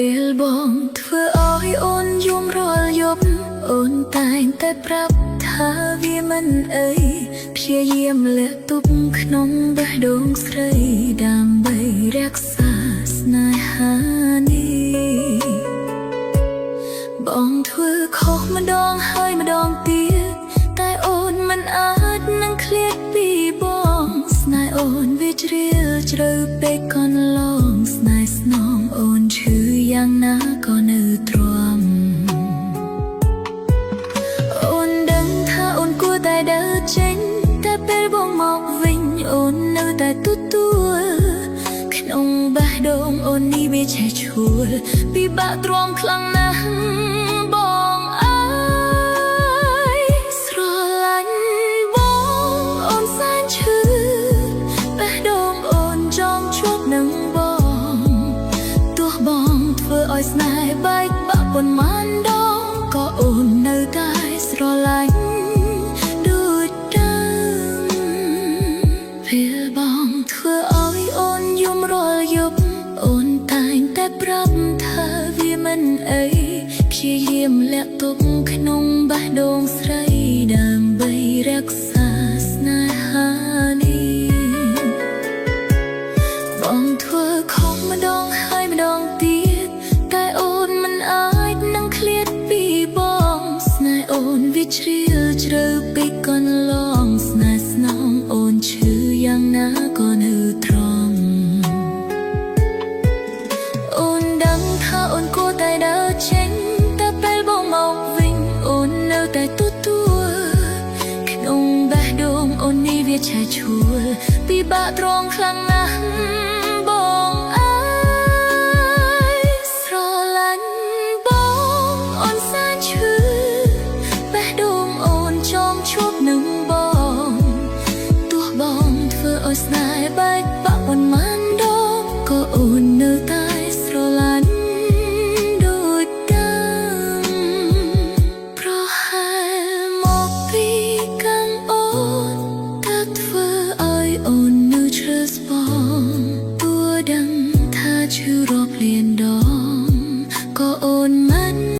ពេលបងធ្វើឲ្យអូនយំរាល់យប់អូនតែងតែប្រាប់ថាវាមិនអីព្យាយាមលាក់ទុកក្នុងបេះដូងស្រីដើម្បីរក្សាស្នេហានេះបងធ្វើខុសម្ដងហើយម្ដងទៀតតែអូនមិនអាចនឹងឃ្លាតពីបងស្នេហ៍អូនវាជ្រាលជ្រៅពេកកន្លងស្នេហ៍ស្នងអូនឈឺយ៉ាងណាក៏នៅទ្រាំអូនដឹងថាអូនគួរតែដើរចេញតែពេលបងមកវិញអូននៅតែទទួលក្នុងបេះដូងអូននេះវាឆេះឆួលពិបាកទ្រាំខ្លាំងណាស់បងអើយស្រឡាញ់បងអូនសែនឈឺបេះដូងអូនចង់ជួបនឹងបងទោះបងធ្វើឲ្យស្នេហ៍បែកបាក់ប៉ុន្មានដងក៏អូននៅតែស្រឡាញ់ដូចដើមពេលបងធ្វើឲ្យអូនយំរាល់យប់អូនតែងតែប្រាប់ថាវាមិនអីព្យាយាមលាក់ទុកក្នុងបេះដូងស្រីដើម្បីរក្សាស្នេហានេះបងធ្វើខុសម្ដងហើយម្ដងទៀតតែអូនមិនអាចនឹងឃ្លាតពីបងស្នេហ៍អូនវាជ្រាលជ្រៅពេកកន្លងស្នេហ៍ស្នងអូនឈឺយ៉ាងណាក៏នៅទ្រាំអូនដឹងថាអូនគួរតែដើរចេញតែពេលបងមកវិញអូននៅតែទទួលក្នុងបេះដូងអូននេះវាឆេះឆួលពិបាកទ្រាំខ្លាំងណាស់បងអើយស្រឡាញ់បងអូនសែនឈឺបេះដូងអូនចង់ជួបនឹងបងទោះបងធ្វើឲ្យស្នេហ៍បែកបាក់ប៉ុន្មានដងក៏អូននៅតែស្រឡាញ់ដូចដើមប្រហែលមកពីកាំងអូនតែធ្វើឲ្យអូននៅជ្រៅស្ប